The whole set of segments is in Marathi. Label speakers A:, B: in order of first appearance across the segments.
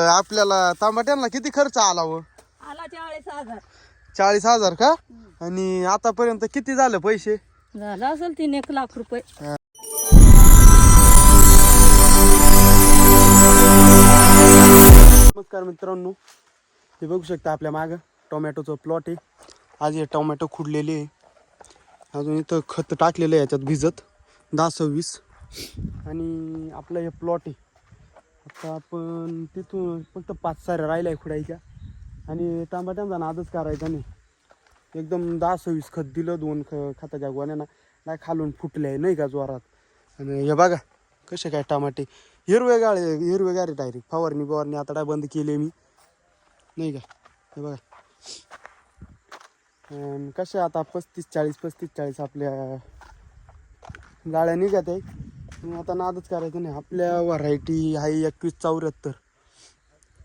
A: आपल्याला टमाट्यांना किती खर्च आला व?
B: आला 40,000.
A: 40,000 का? आणि आतापर्यंत किती झालं पैसे?
B: झाला असेल 3-1 लाख रुपये.
A: नमस्कार मित्रांनो, हे बघू शकता आपल्या मागं टोमॅटोचं प्लॉट आहे. आज हे टोमॅटो खुडलेले आहे. अजून इथं खत टाकलेलं आहे याच्यात भिजत 10-26. आणि आपलं हे प्लॉट आहे. आता आपण तिथून फक्त 5 साऱ्या राहिल्या आहे खुडायच्या. आणि टमाट्यांचा नादच करायचा नाही. एकदम 10-26 खत दिलं, 2 खताच्या गोण्यानं नाही खालून फुटले आहे नाही का जोरात. आणि हे बघा कसे काय टमाटे हिरवेगार डायरेक्ट. फवारणी आता काय बंद केली मी नाही का. हे बघा कसे आता 35-40 आपल्या गाळ्या निघत आहे. आता नादच करायचं नाही. आपल्या व्हरायटी आहे 2174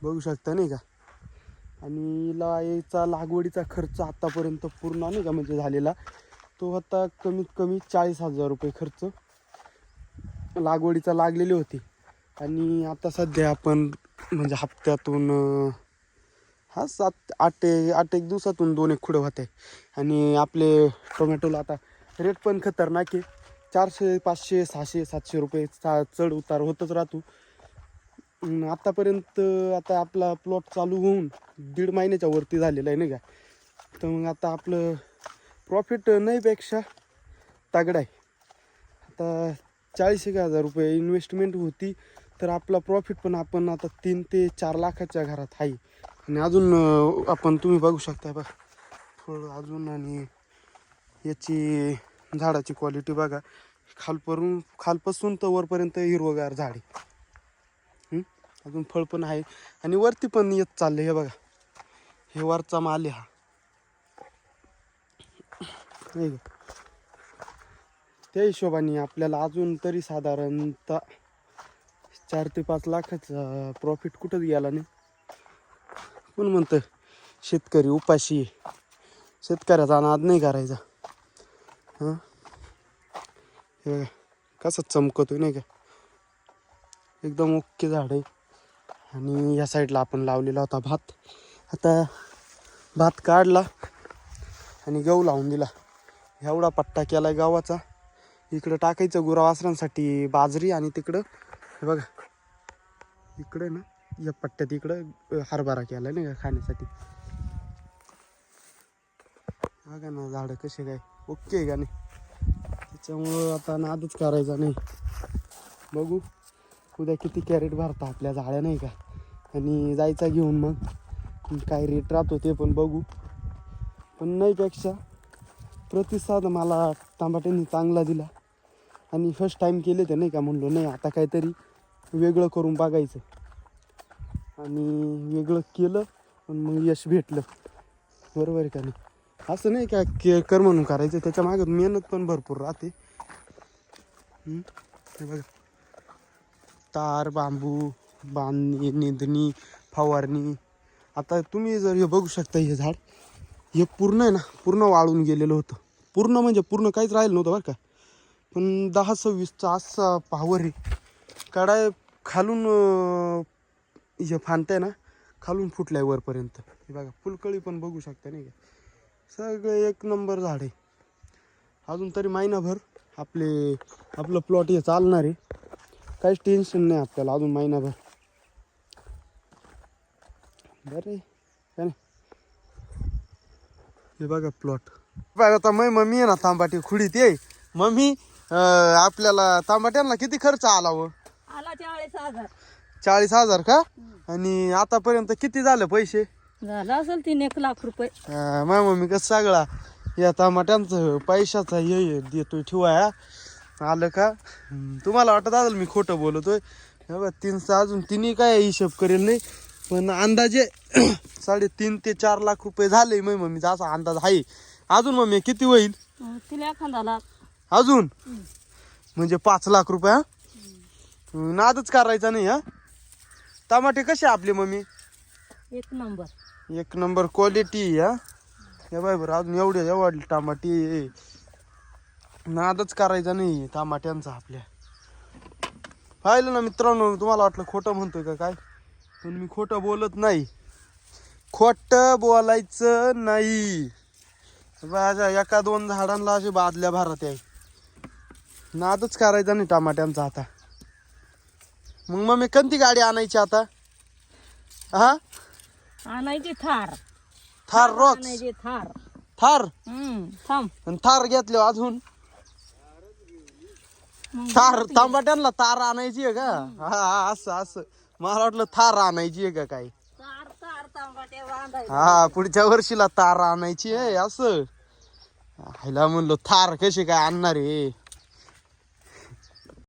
A: बघू शकता नाही का. आणि याचा लागवडीचा खर्च आतापर्यंत पूर्ण नाही का म्हणजे झालेला तो आता कमीत कमी 40,000 रुपये खर्च लागवडीचा लागलेले होते. आणि आता सध्या आपण म्हणजे हप्त्यातून 7-8 एक दिवसातून 2 खुडं होते. आणि आपले टोमॅटोला आता रेट पण खतरनाक आहे. 400, 500, 600, 700 रुपये चढ उतार होतच राहतो. आतापर्यंत आता आपला प्लॉट चालू होऊन 1.5 महिन्याच्या वरती झालेला आहे नाही का. तर मग आता आपलं प्रॉफिट नाहीपेक्षा तगडा आहे. आता 40,000 रुपये इन्व्हेस्टमेंट होती तर आपला प्रॉफिट पण आपण आता 3 ते 4 लाखाच्या घरात आहे. आणि अजून आपण तुम्ही बघू शकता बघा थोडं अजून. आणि याची झाडाची क्वालिटी बघा, खालपासून तर वरपर्यंत हिरवगार झाड आहे. अजून फळ पण आहे आणि वरती पण येत चालले. हे बघा हे वरचा माल आहे हा नाही का. त्या हिशोबाने आपल्याला अजून तरी साधारणतः 4 ते 5 लाखाचा प्रॉफिट कुठंच गेला नाही. पण म्हणतं शेतकरी उपाशी आहे, शेतकऱ्याचा नाद नाही करायचा. हां हे कसं चमकतोय नाही का, एकदम ओके झाड आहे. आणि या साईडला आपण लावलेला होता भात. आता भात काढला आणि गहू लावून दिला. एवढा पट्टा केला गव्हाचा. इकडं टाकायचं गुरावासरांसाठी बाजरी आणि तिकडं हे बघा इकडं ना या पट्ट्यात इकडं हरभरा केला नाही का खाण्यासाठी. बघा ना झाडं कसे काय ओके आहे का नाही. त्याच्यामुळं आता नादच करायचा नाही. बघू उद्या किती कॅरेट भरता आपल्या झाड्या नाही का. आणि जायचा घेऊन मग काय रेट राहतो ते पण बघू. पण नाहीपेक्षा प्रतिसाद मला टमाट्यांनी चांगला दिला. आणि फर्स्ट टाईम केले ते नाही का, म्हणलो नाही आता काहीतरी वेगळं करून बघायचं. आणि वेगळं केलं पण मग यश भेटलं. बरोबर आहे का नाही. असं नाही का कर म्हणून करायचं, त्याच्या मागे मेहनत पण भरपूर राहते. हे बघा तार बांबू बांधणी निंदणी फवारणी. आता तुम्ही जर हे बघू शकता हे झाड हे पूर्ण आहे ना पूर्ण वाळून गेलेलं होतं. पूर्ण म्हणजे पूर्ण काहीच राहिलं नव्हतं बरं का. पण 10-26चा असा पावर आहे. काढाय खालून हे फांदताय ना खालून फुटलाय वरपर्यंत. हे बघा फुलकळी पण बघू शकता नाही का. सगळे 1 नंबर झाड आहे. अजून तरी महिनाभर आपलं प्लॉट हे चालणार आहे. काहीच टेन्शन नाही आपल्याला अजून महिनाभर. बरं काय नाही. हे बघा प्लॉट बघा. आता मम्मी आहे ना तांबाटी खुडीत ये. मम्मी आपल्याला तांबाट्यांना किती खर्च आला व?
B: आला 40,000.
A: 40,000 का? आणि आतापर्यंत किती झालं पैसे?
B: झाला असेल 3-1 लाख रुपये.
A: माझ्या मम्मी कसं सगळा या टमाट्यांचं पैशाचा हे देतोय ठेवाया आलं का. तुम्हाला वाटत असेल मी खोटं बोलतोय. बघा 300 अजून तिने काय हिशोब करेल नाही पण अंदाजे 3.5 ते 4 लाख रुपये झाले मम्मीचा असा अंदाज आहे. अजून मम्मी किती होईल?
B: तिला एखादा लाख
A: अजून म्हणजे 5 लाख रुपये. नादच करायचा नाही. टमाटे कसे आपले मम्मी?
B: 1 नंबर.
A: 1 number quality. हे बाय बरं अजून एवढे टमाटे नादच करायचा नाही टमाट्यांचा आपल्या. पाहिलं ना मित्रांनो, तुम्हाला वाटलं खोटं म्हणतोय का काय. पण मी खोटं बोलत नाही, खोटं बोलायचं नाही. माझ्या एका दोन झाडांना असे बादल्या भरत आहे. नादच करायचा नाही टमाट्यांचा आता. मग मी कोणती गाडी आणायची आता? हा,
B: आणायची थार.
A: थार रॉक्स,
B: आणायची थार.
A: थार.
B: थांब.
A: आणि थार घेतले अजून
B: मग
A: थार टमाट्यांना तार आणायची आहे का? हा असं असं मला वाटलं थार आणायची आहे का काय.
B: तार तार तांबाटे बांधायचे.
A: हा पुढच्या वर्षीला तार आणायची आहे असं. ह्याला म्हणलो थार कशी काय आणणार आहे.